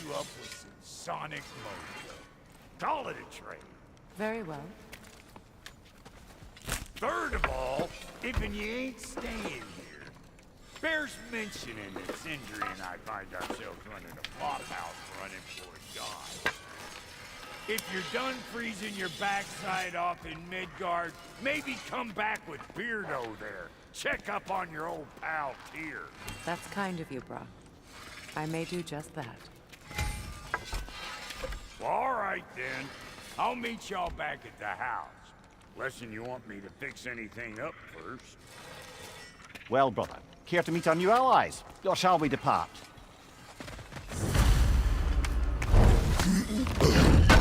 you up with some sonic mojo. Call it a trade. Very well. Third of all, if you ain't staying here, bears mentioning that Sindri and I find ourselves running a flop house for unemployed guys. If you're done freezing your backside off in Midgard, maybe come back with Beardo there. Check up on your old pal Tyr. That's kind of you, Brock. I may do just that. Well, all right then. I'll meet y'all back at the house. Unless you want me to fix anything up first. Well, brother, care to meet our new allies? Or shall we depart?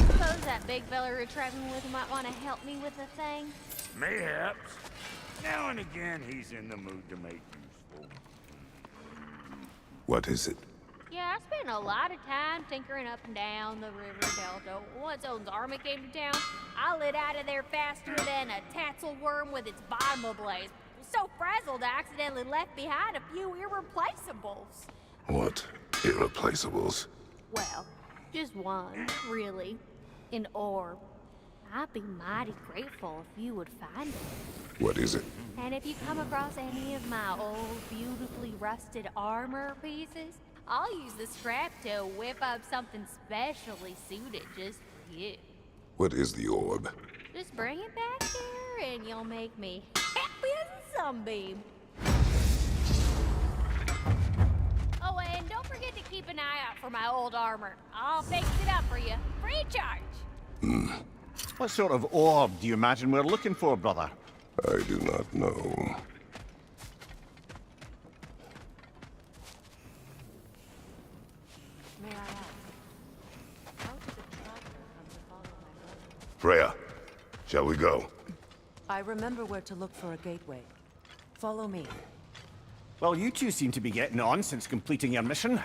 Suppose that big fella you're traveling with might want to help me with a thing? Mayhaps. Now and again, he's in the mood to make useful. What is it? Yeah, I spent a lot of time tinkering up and down the river delta. Once Odin's army came to town, I lit out of there faster than a tassel worm with its bottom ablaze. So frazzled, I accidentally left behind a few irreplaceables. What? Irreplaceables? Well, just one, really. An orb. I'd be mighty grateful if you would find it. What is it? And if you come across any of my old, beautifully rusted armor pieces, I'll use the scrap to whip up something specially suited just for you. What is the orb? Just bring it back here and you'll make me happy as a sunbeam. Oh, and don't forget to keep an eye out for my old armor. I'll fix it up for you, free of charge. What sort of orb do you imagine we're looking for, brother? I do not know. May I ask, how did the traveler come to follow my brother? Freya, shall we go? I remember where to look for a gateway. Follow me. Well, you two seem to be getting on since completing your mission.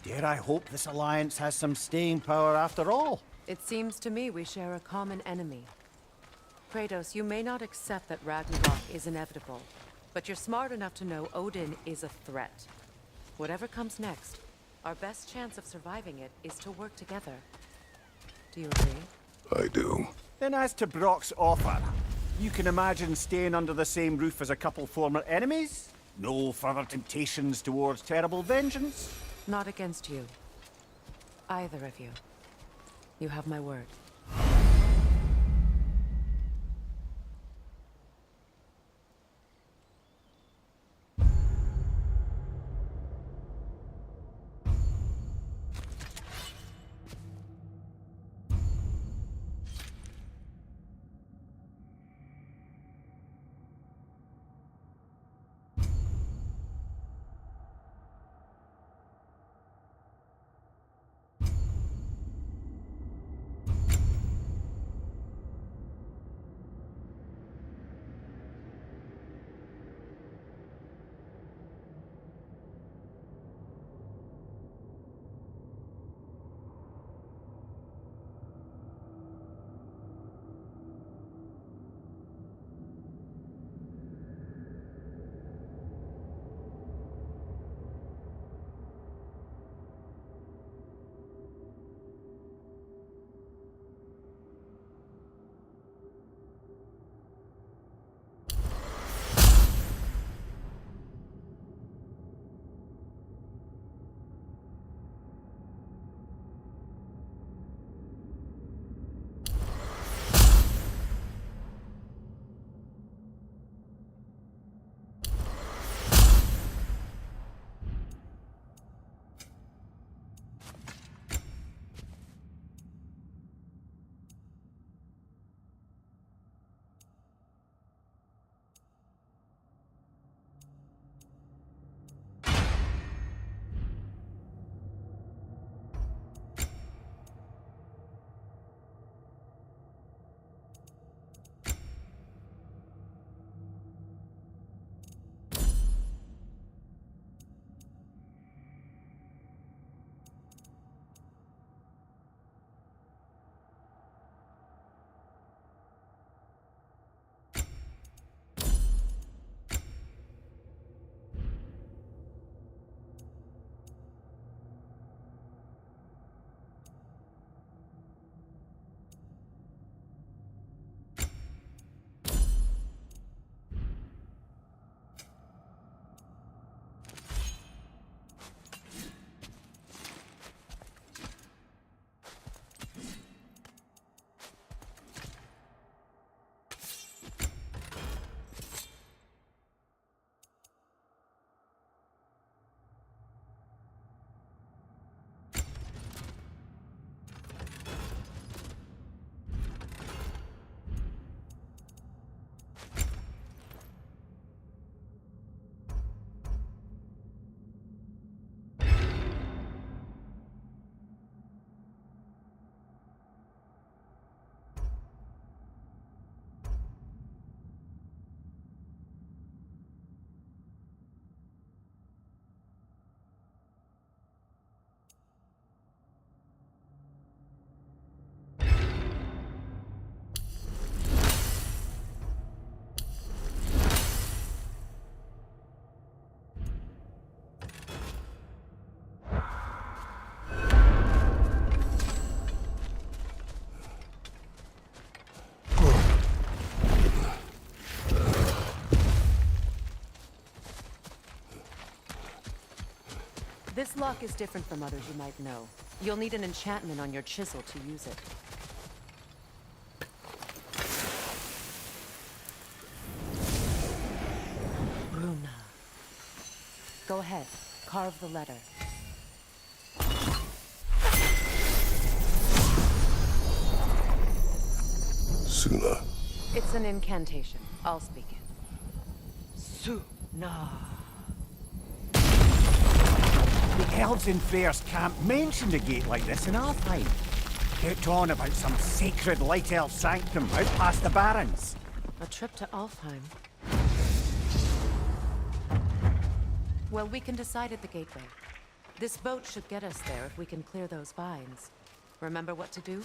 Dare I hope this alliance has some staying power after all? It seems to me we share a common enemy. Kratos, you may not accept that Ragnarok is inevitable, but you're smart enough to know Odin is a threat. Whatever comes next, our best chance of surviving it is to work together. Do you agree? I do. Then as to Brock's offer, you can imagine staying under the same roof as a couple former enemies? No further temptations towards terrible vengeance? Not against you. Either of you. You have my word. This lock is different from others you might know. You'll need an enchantment on your chisel to use it. Runa. Go ahead. Carve the letter. Suna. It's an incantation. I'll speak it. Suna. The elves in Freyr's camp mentioned a gate like this in Alfheim. Kept on about some sacred light elf sanctum out past the barrens. A trip to Alfheim. Well, we can decide at the gateway. This boat should get us there if we can clear those vines. Remember what to do?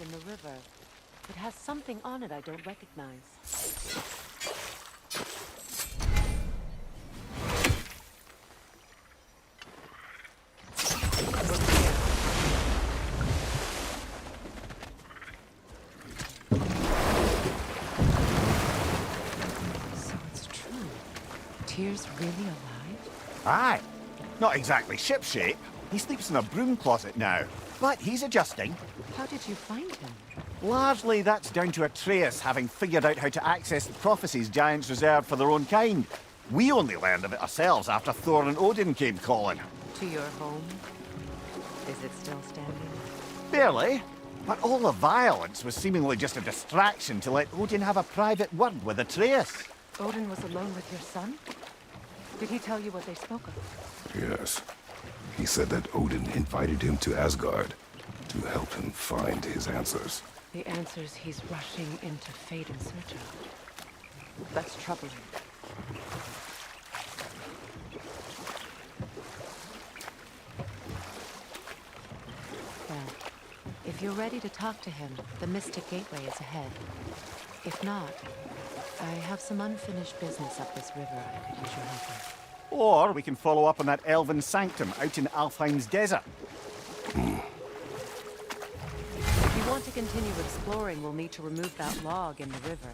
In the river. It has something on it I don't recognize. So it's true. Tyr's really alive? Aye. Not exactly shipshape. He sleeps in a broom closet now. But he's adjusting. How did you find him? Largely, that's down to Atreus having figured out how to access the prophecies giants reserved for their own kind. We only learned of it ourselves after Thor and Odin came calling. To your home? Is it still standing? Barely. But all the violence was seemingly just a distraction to let Odin have a private word with Atreus. Odin was alone with your son? Did he tell you what they spoke of? Yes. He said that Odin invited him to Asgard to help him find his answers. The answers he's rushing into fate in search of. That's troubling. Well, if you're ready to talk to him, the Mystic Gateway is ahead. If not, I have some unfinished business up this river I could use your help with. Or we can follow up on that elven sanctum out in Alfheim's desert. If you want to continue exploring, we'll need to remove that log in the river.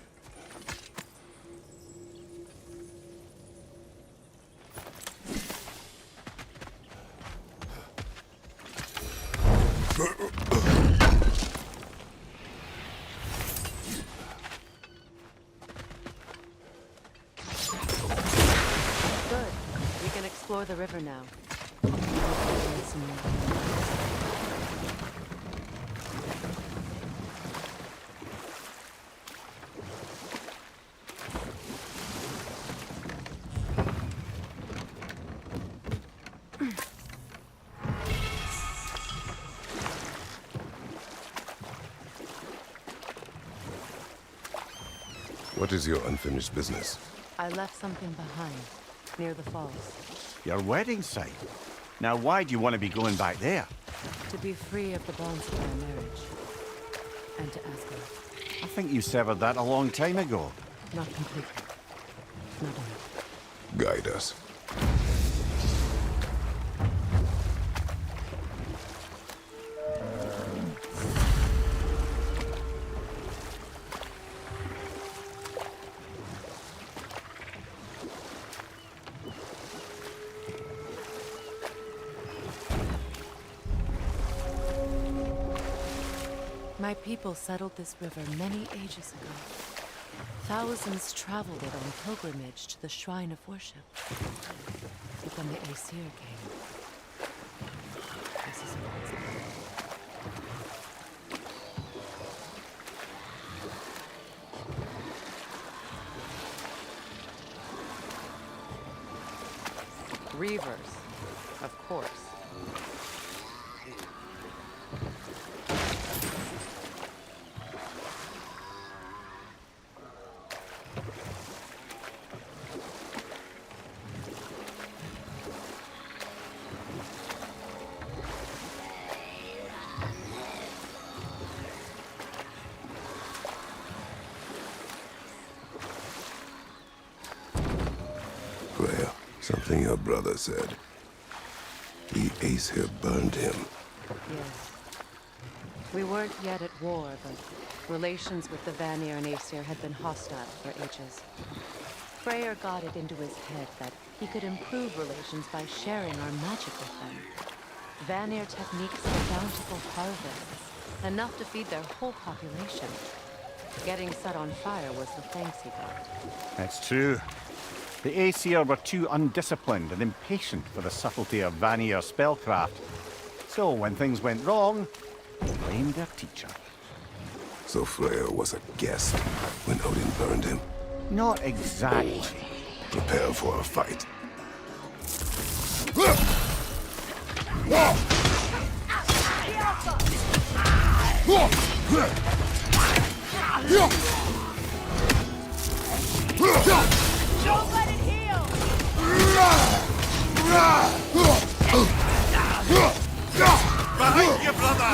Good. We can explore the river now. What is your unfinished business? I left something behind, near the falls. Your wedding site. Now why do you want to be going back there? To be free of the bonds of my marriage. And to Asgard. I think you severed that a long time ago. Not completely. Not enough. Guide us. My people settled this river many ages ago. Thousands traveled it on pilgrimage to the shrine of worship. But when the Aesir came, this is where it's at. Reavers, of course. something your brother said. The Aesir burned him. Yes. We weren't yet at war, but relations with the Vanir and Aesir had been hostile for ages. Freyr got it into his head that he could improve relations by sharing our magic with them. Vanir techniques had bountiful harvests, enough to feed their whole population. Getting set on fire was the thanks he got. That's true. The Aesir were too undisciplined and impatient for the subtlety of Vanir spellcraft. So when things went wrong, they blamed their teacher. So Freyr was a guest when Odin burned him. Not exactly. Prepare for a fight. Don't let it heal! Behind you, brother!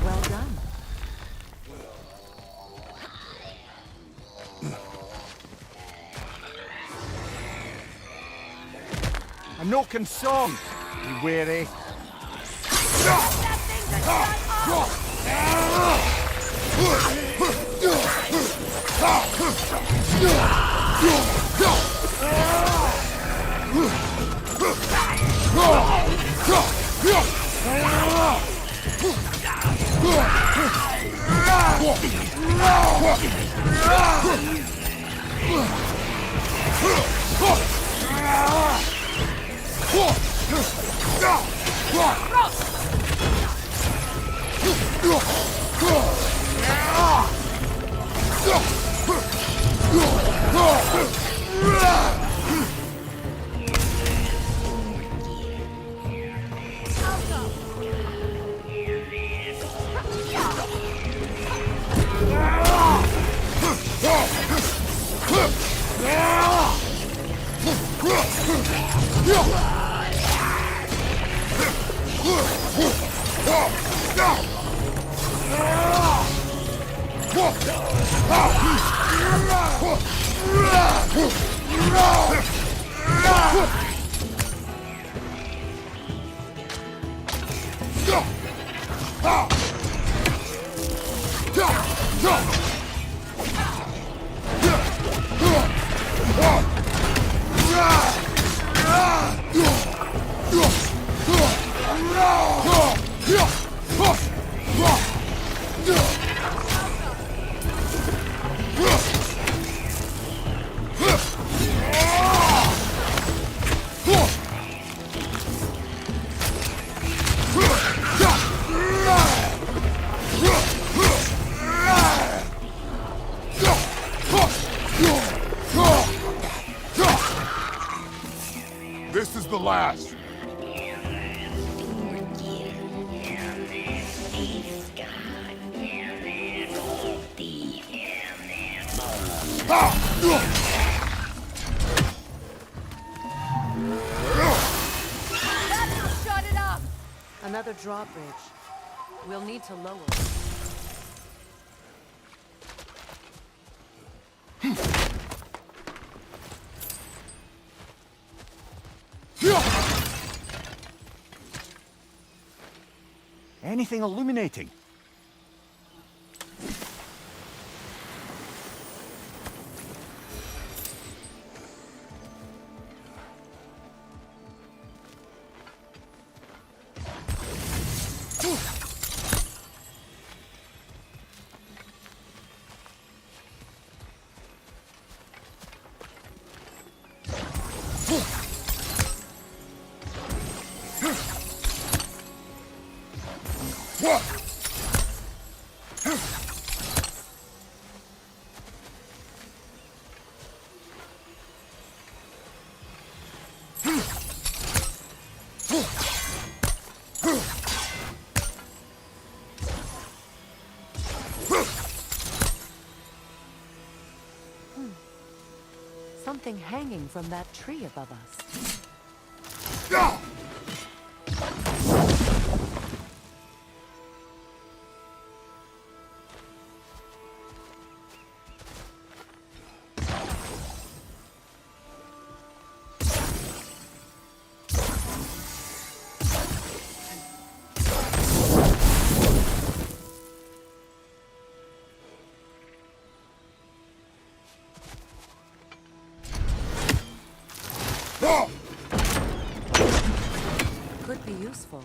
Well done. A Noken song! Be wary. This is the last. Shut it up! Another drawbridge. We'll need to lower it. Anything illuminating? Something hanging from that tree above us. Could be useful.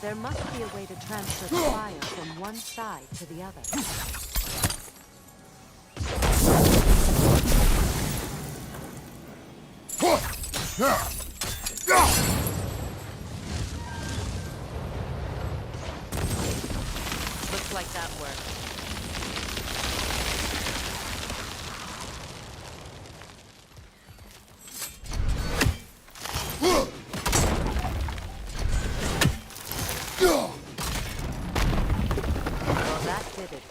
There must be a way to transfer the fire from one side to the other. Looks like that worked. Well, that did it.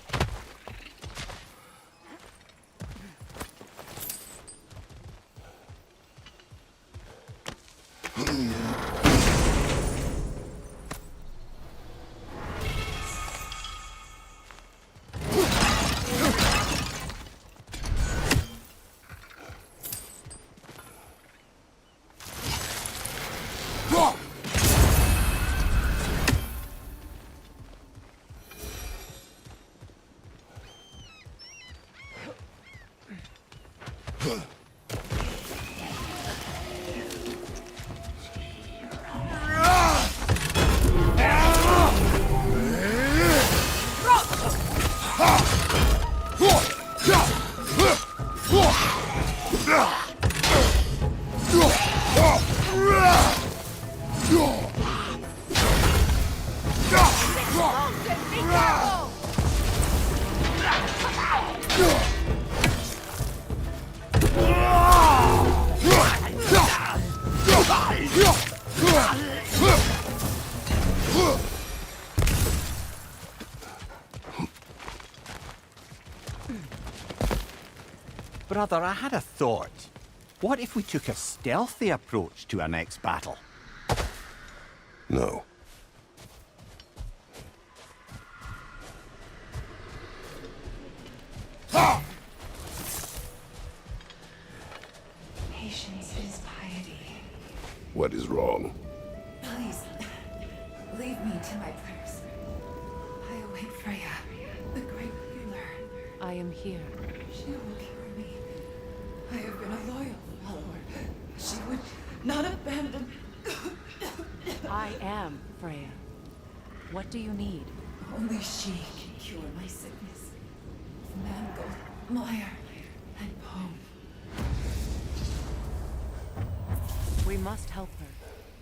Brother, I had a thought. What if we took a stealthy approach to our next battle? No. Patience is piety. What is wrong? Please, leave me to my prayers. I await Freya, the great healer. I am here. She will cure me. I have been a loyal follower. She would not abandon. I am Freya. What do you need? Only she can cure my sickness. Mangold, mire, and poem. We must help her.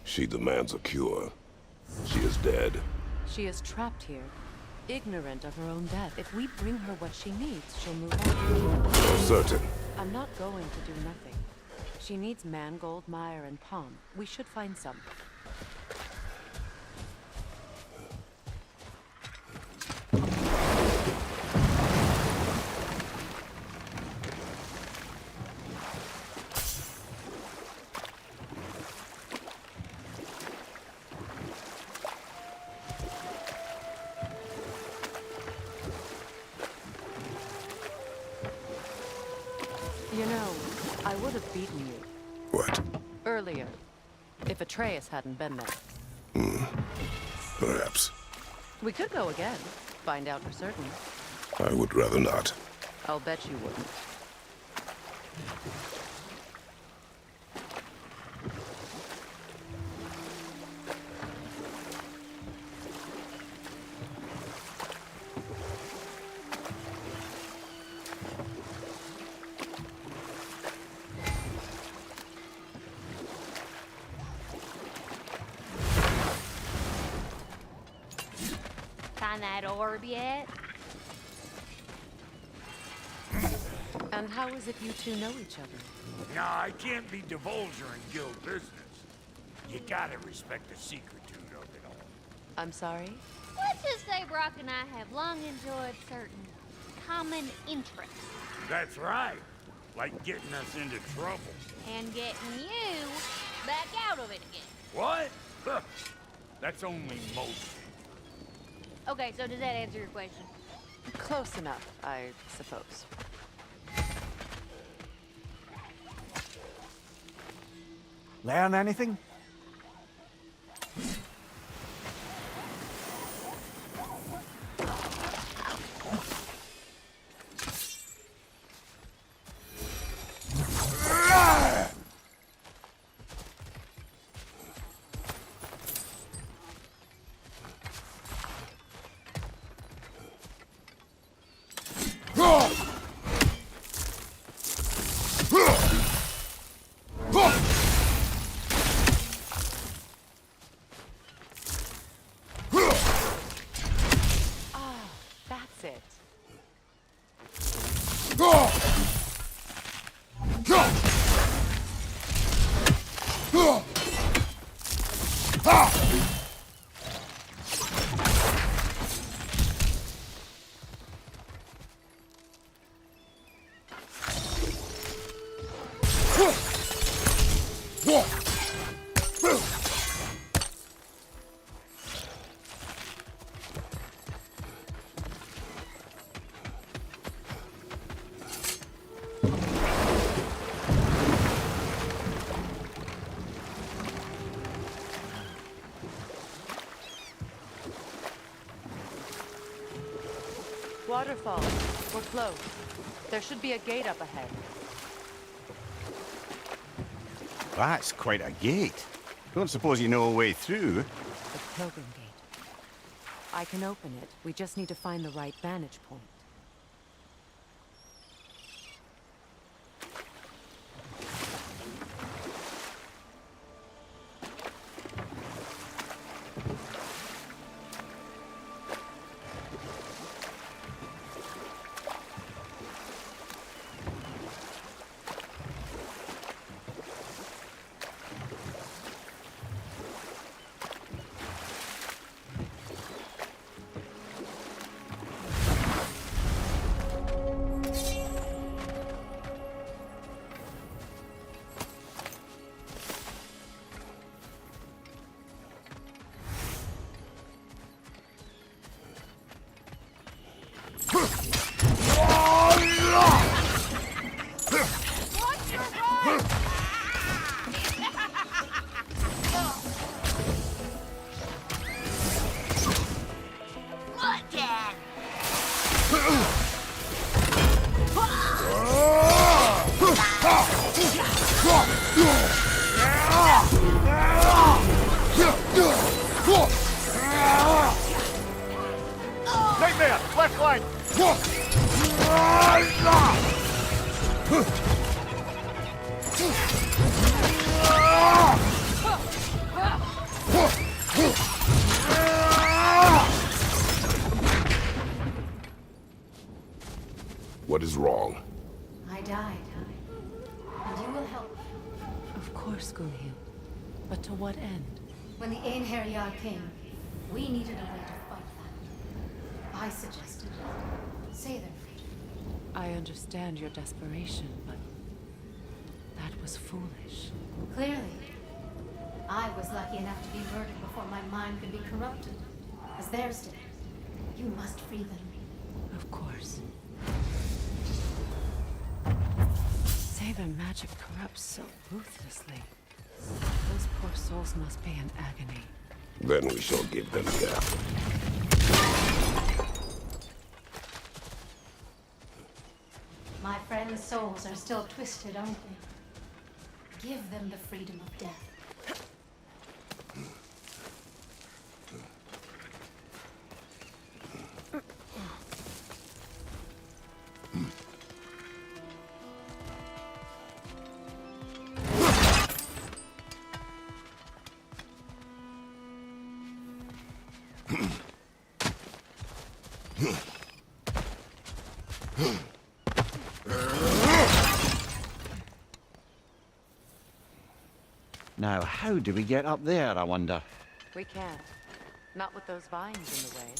She demands a cure. She is dead. She is trapped here, ignorant of her own death. If we bring her what she needs, she'll move on. For certain. I'm not going to do nothing. She needs mangold, mire, and palm. We should find some. You know, I would have beaten you What? earlier if Atreus hadn't been there. Perhaps. We could go again, find out for certain. I would rather not. I'll bet you wouldn't. Find that orb yet? And how is it you two know each other? Nah, I can't be divulger in guild business. You gotta respect the secretude of it all. I'm sorry? Let's just say Brock and I have long enjoyed certain common interests. That's right. Like getting us into trouble. And getting you back out of it again. What? Huh. That's only most. Okay, so does that answer your question? Close enough, I suppose. Learn anything? That's it. Waterfall. We're close. There should be a gate up ahead. That's quite a gate. Don't suppose you know a way through? The Pilgrim Gate. I can open it. We just need to find the right vantage point. Nightmare! Left line! What is wrong? I died. And you will help me. Of course, Gunhild. But to what end? When the Einherjar came, we needed a way to fight that. I suggested say their fate. I understand your desperation, but that was foolish. Clearly, I was lucky enough to be murdered before my mind could be corrupted, as theirs did. You must free them. Of course. say their magic corrupts so ruthlessly. Those poor souls must be in agony. Then we shall give them death. My friends' souls are still twisted, aren't they? Give them the freedom of death. Now, how do we get up there, I wonder? We can't. Not with those vines in the way.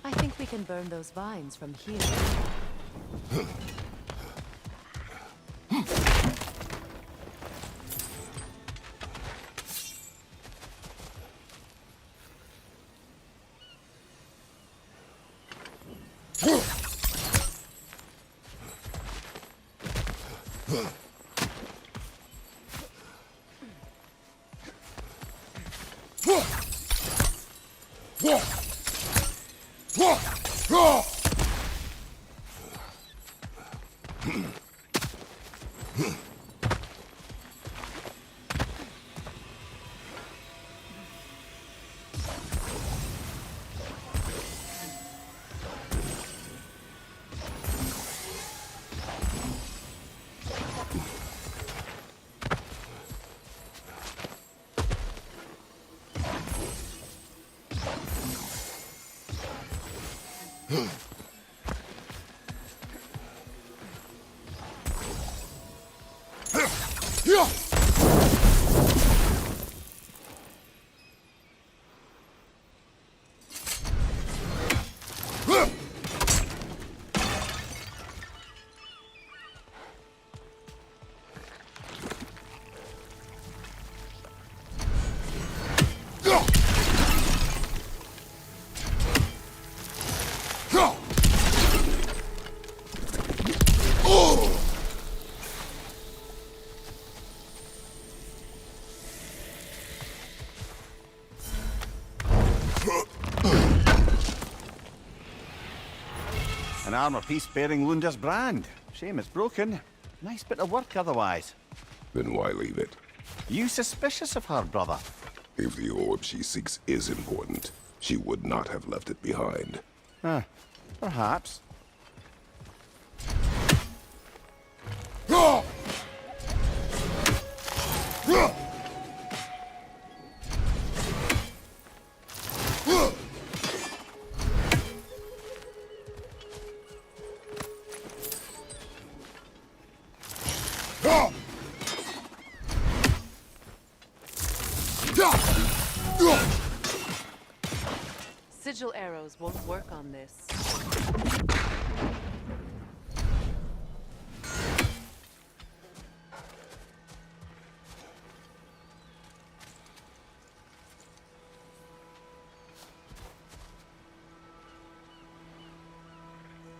I think we can burn those vines from here. An armor piece bearing Lunda's brand. Shame it's broken. Nice bit of work otherwise. Then why leave it? You suspicious of her, brother? If the orb she seeks is important, she would not have left it behind. Perhaps. Sigil arrows won't work on this.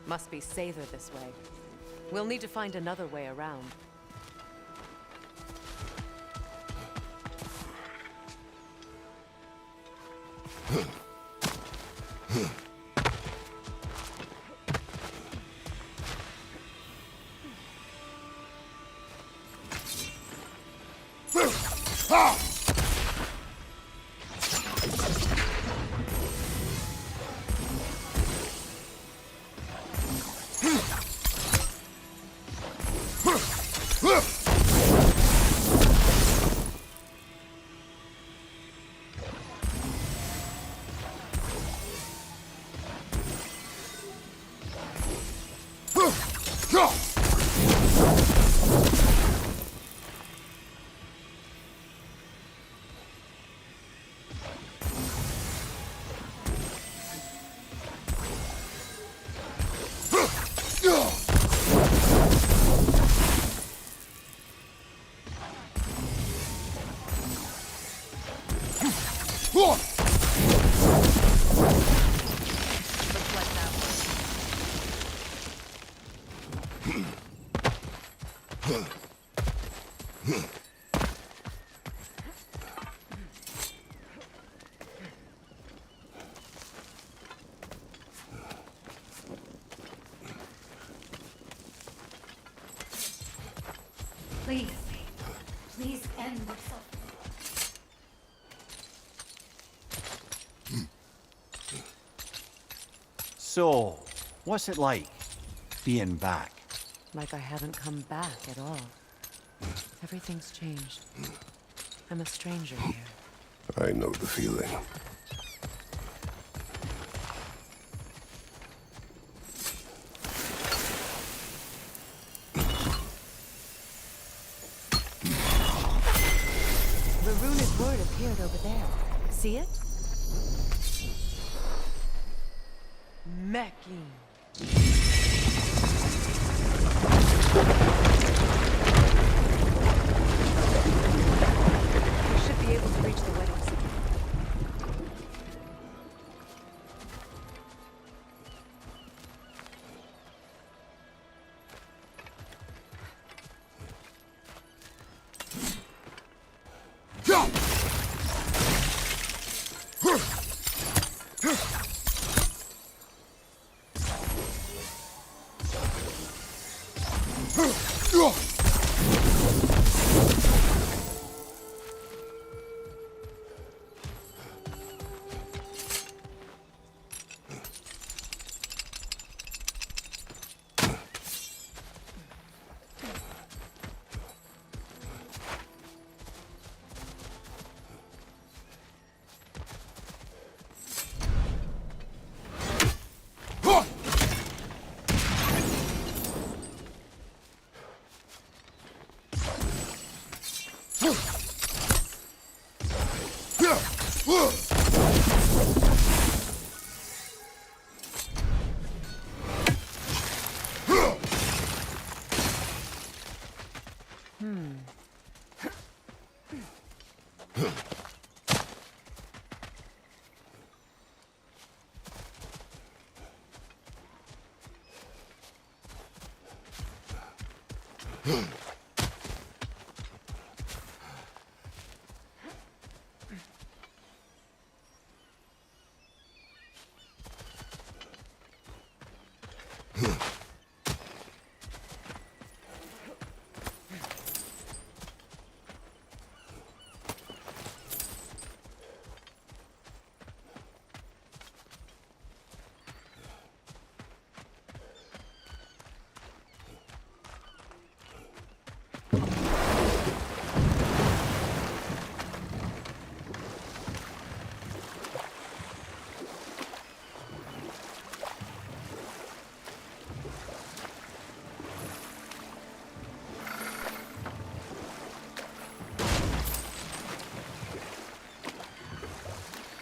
Must be safer this way. We'll need to find another way around. Please. Please end this. So, what's it like, being back? Like I haven't come back at all. Everything's changed. I'm a stranger here. I know the feeling. The runic word appeared over there. See it? Mecking. We should be able to reach the wedding center.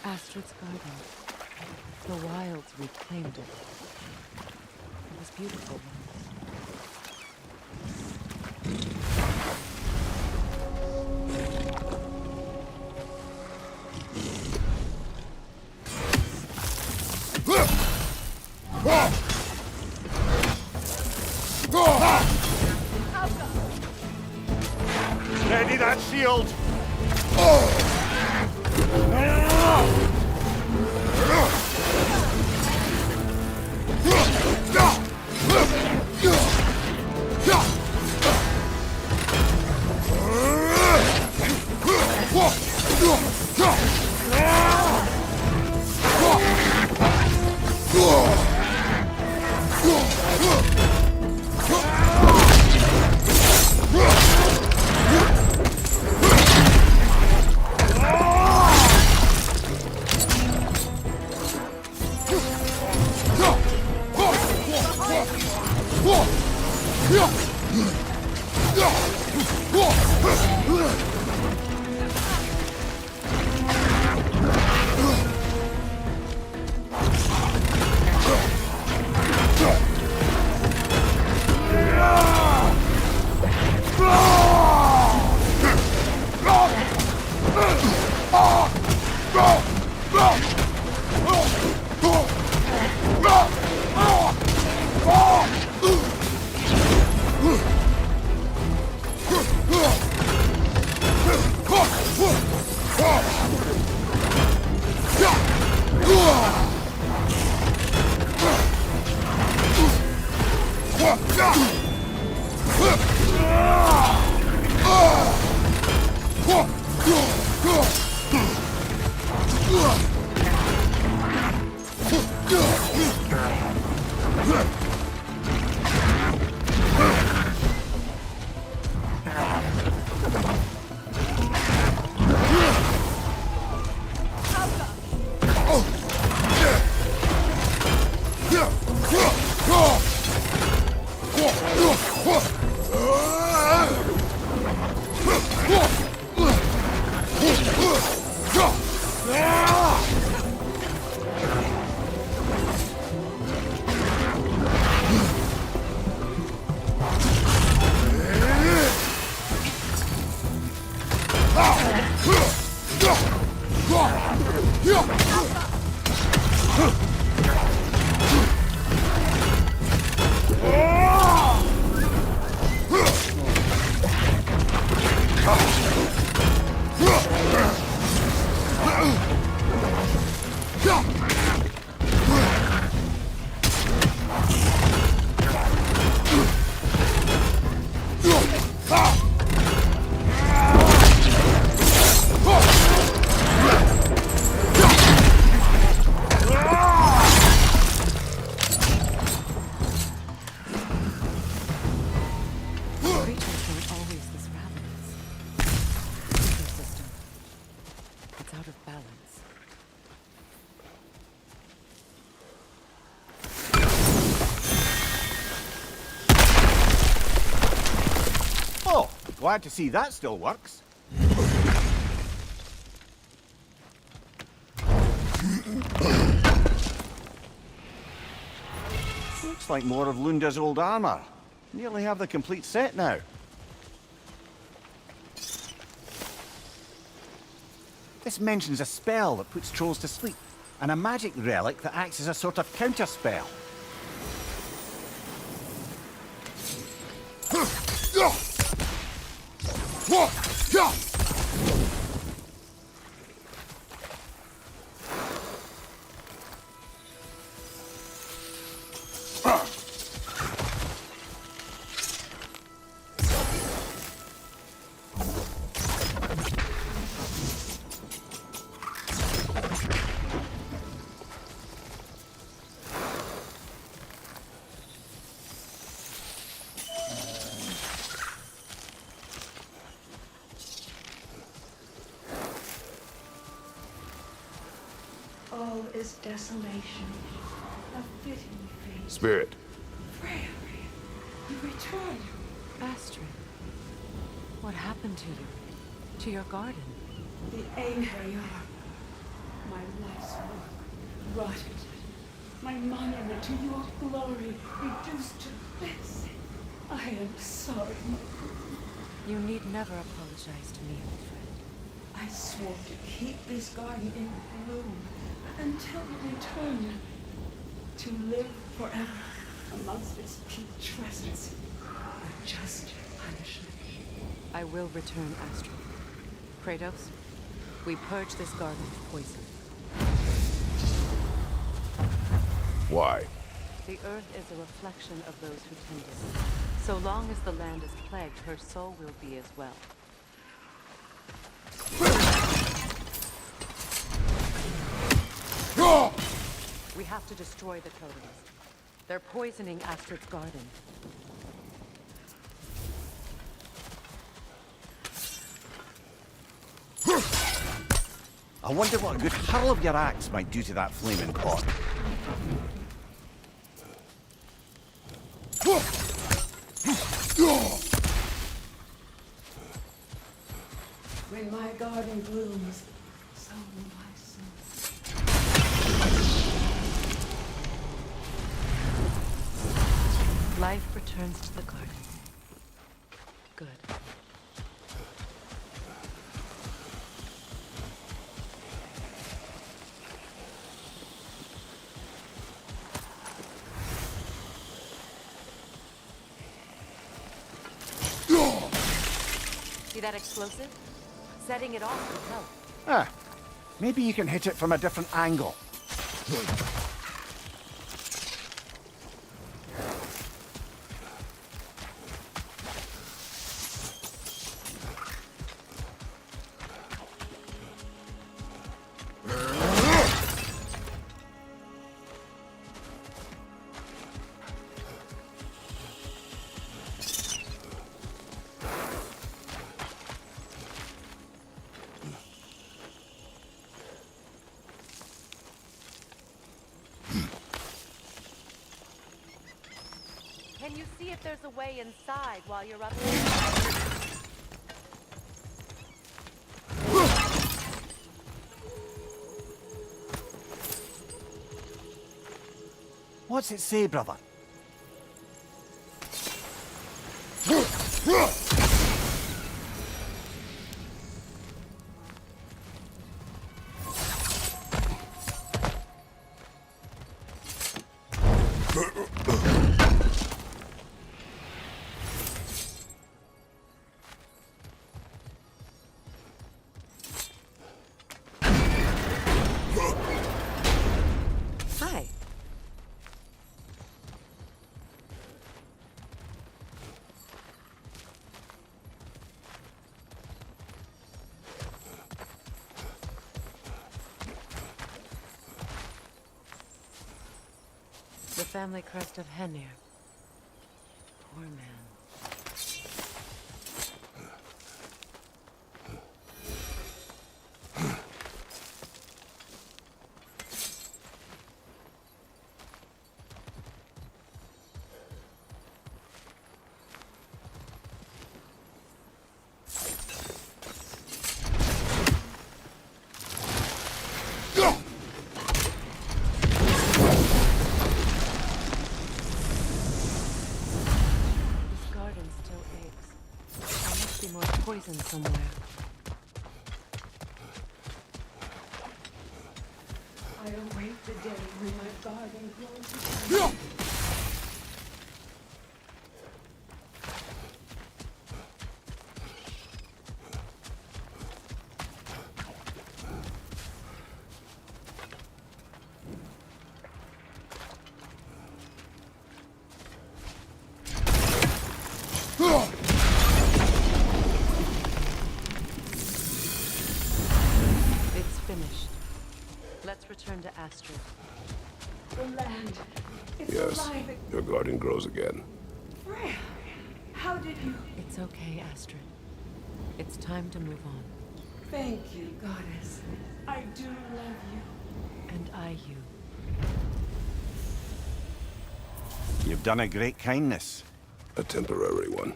Astrid's garden. The wilds reclaimed it. It was beautiful once. Ready that shield! Creatures weren't always this ravenous. Ecosystem. It's out of balance. Oh, glad to see that still works. Looks like more of Lunda's old armor. Nearly have the complete set now. This mentions a spell that puts trolls to sleep, and a magic relic that acts as a sort of counter spell. All is desolation, a fitting fate. Spirit, Freya, you return. Astrid, what happened to you? To your garden? The angry are. My life's work rotted. My monument to your glory reduced to this. I am sorry. You need never apologize to me, old friend. I swore to keep this garden in bloom until you return. To live forever amongst its putrescence. A just punishment. I will return, Astrid. Kratos, we purge this garden of poison. why? The earth is a reflection of those who tend it. So long as the land is plagued, her soul will be as well. We have to destroy the totems. They're poisoning Astrid's garden. I wonder what a good hurl of your axe might do to that flaming pot. When my garden blooms, so will my soul. Life returns to the garden. Good. See that explosive? Setting it off would help. Ah, maybe you can hit it from a different angle. Can you see if there's a way inside while you're up there? What's it say, brother? Hi. The family crest of Henir. Poor man. Poison somewhere. I await the day when my garden grows again. Let's return to Astrid. The land. It's Yes, alive. your garden grows again. Freya, how did you? It's okay, Astrid. It's time to move on. Thank you, goddess. I do love you. And I you. You've done a great kindness. A temporary one.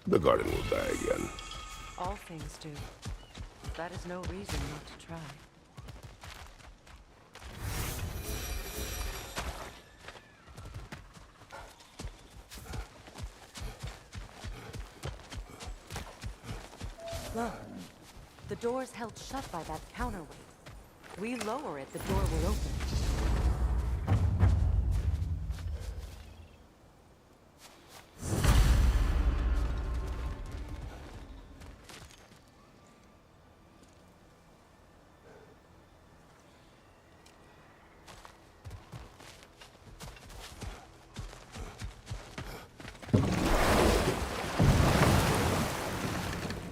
The garden will die again. All things do. That is no reason not to try. Look, the door's held shut by that counterweight. We lower it, the door will open.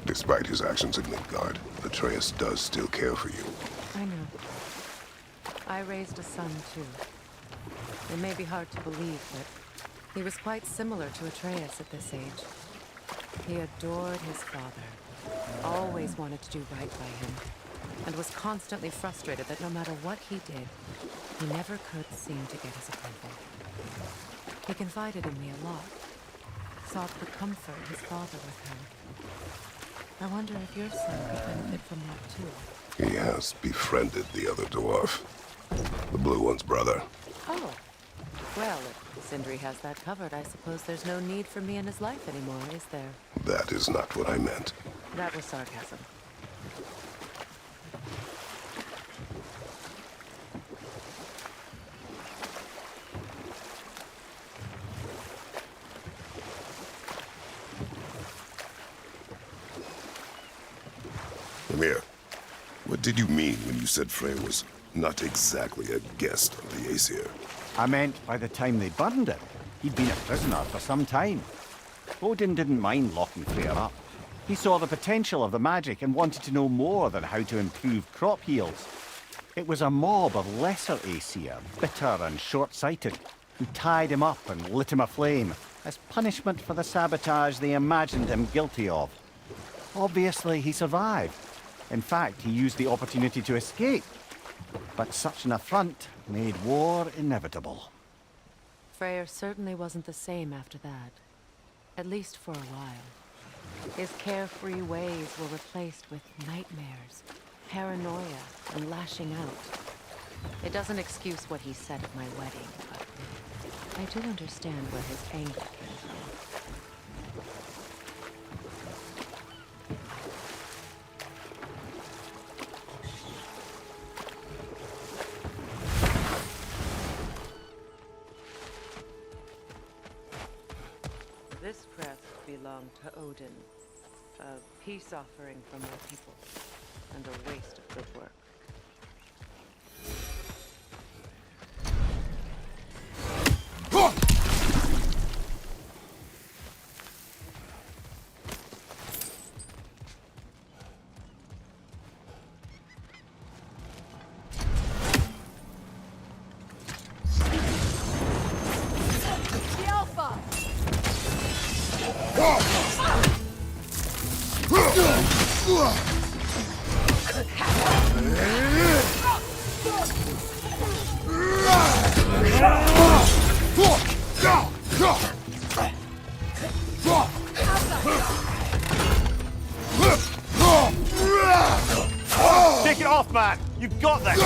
Despite his actions in Midgard, Atreus does still care for you. I know. I raised a son, too. It may be hard to believe, but he was quite similar to Atreus at this age. He adored his father, always wanted to do right by him, and was constantly frustrated that no matter what he did, he never could seem to get his approval. He confided in me a lot, sought to comfort his father with him. I wonder if your son could benefit from that, too. He has befriended the other dwarf. The blue one's brother. Oh. Well, if Sindri has that covered, I suppose there's no need for me in his life anymore, is there? That is not what I meant. That was sarcasm. Ymir, what did you mean when you said Freya was not exactly a guest of the Aesir? I meant by the time they burned him, he'd been a prisoner for some time. Odin didn't mind locking Freya up. He saw the potential of the magic and wanted to know more than how to improve crop yields. It was a mob of lesser Aesir, bitter and short-sighted, who tied him up and lit him aflame as punishment for the sabotage they imagined him guilty of. Obviously, he survived. In fact, he used the opportunity to escape. But such an affront made war inevitable. Freyr certainly wasn't the same after that. At least for a while. His carefree ways were replaced with nightmares, paranoia, and lashing out. It doesn't excuse what he said at my wedding, but I do understand where his anger came from. This crest belonged to Odin, a peace offering from our people, and a waste of good work. Take it off, man! You've got this!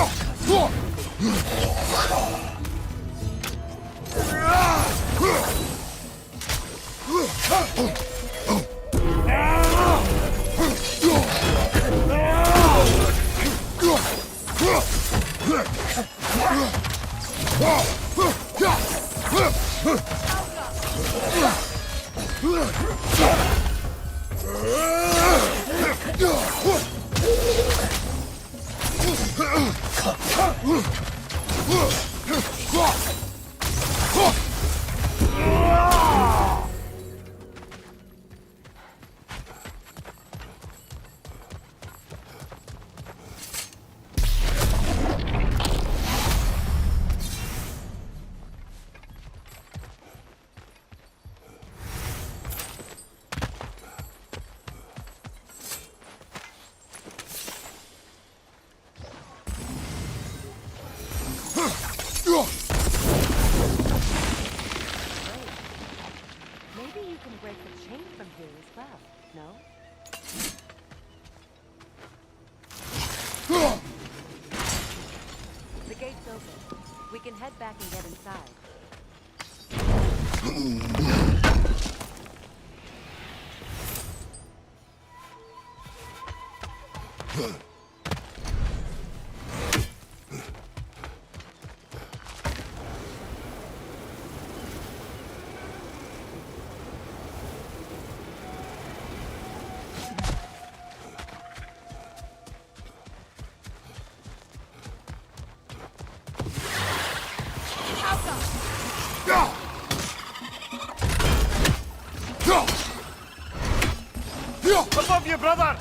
Maybe you can break the chain from here as well, no? The gate's open. We can head back and get inside. Above you, brother!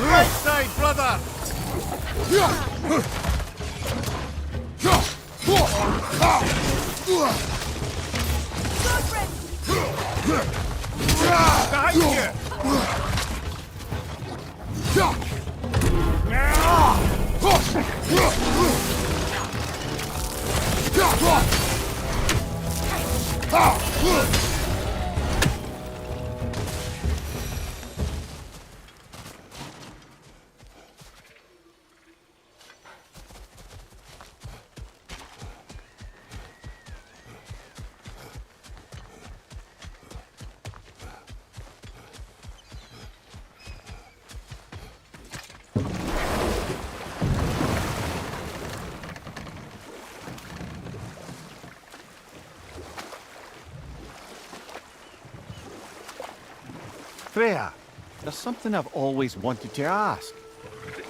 Right side, brother! Behind you! Freya, there's something I've always wanted to ask.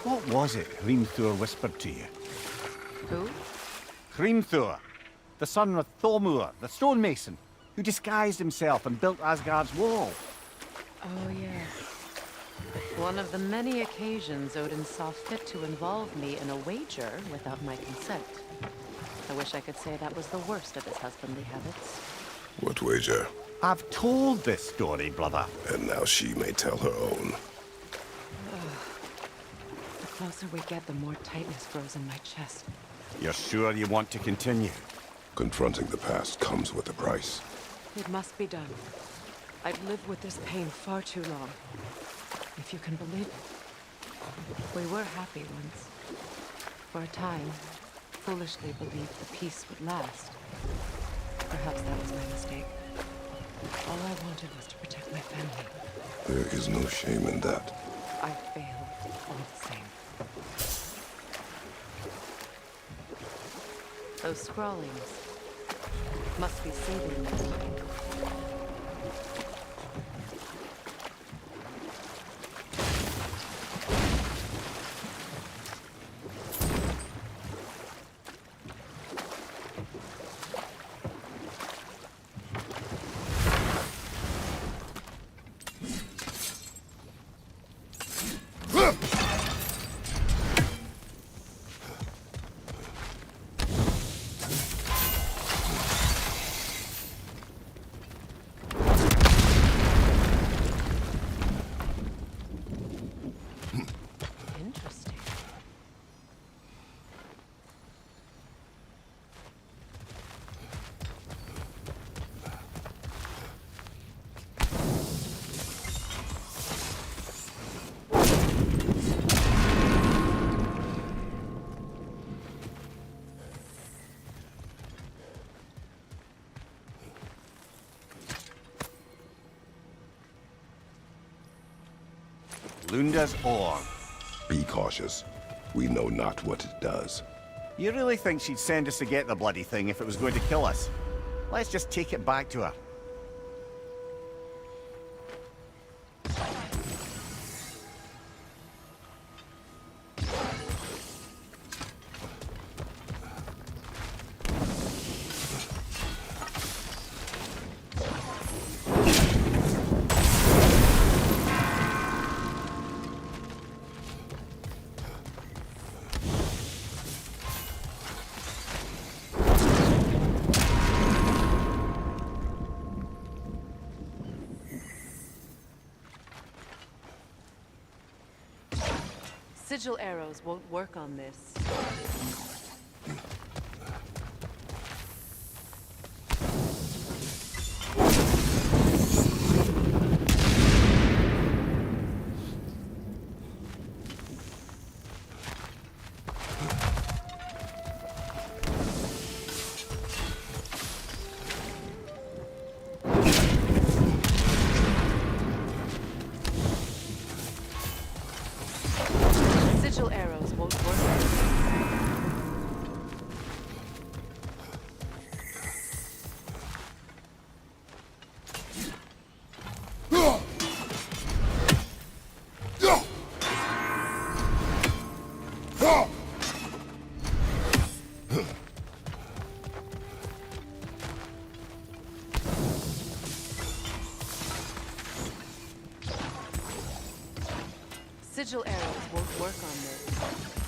What was it Hrimthur whispered to you? Who? Hrimthur, the son of Thormur, the stonemason, who disguised himself and built Asgard's wall. Oh, yes. One of the many occasions Odin saw fit to involve me in a wager without my consent. I wish I could say that was the worst of his husbandly habits. What wager? I've told this story, brother. And now she may tell her own. The closer we get, the more tightness grows in my chest. You're sure you want to continue? Confronting the past comes with a price. It must be done. I've lived with this pain far too long. If you can believe it. We were happy once. For a time, foolishly believed the peace would last. Perhaps that was my mistake. All I wanted was to protect my family. There is no shame in that. I failed all the same. Those scrawlings must be saving my mind. Interesting. Lunda's orb. Be cautious. We know not what it does. You really think she'd send us to get the bloody thing if it was going to kill us? Let's just take it back to her. Sigil arrows won't work on this. Sigil arrows won't work on this. Sigil arrows won't work on this.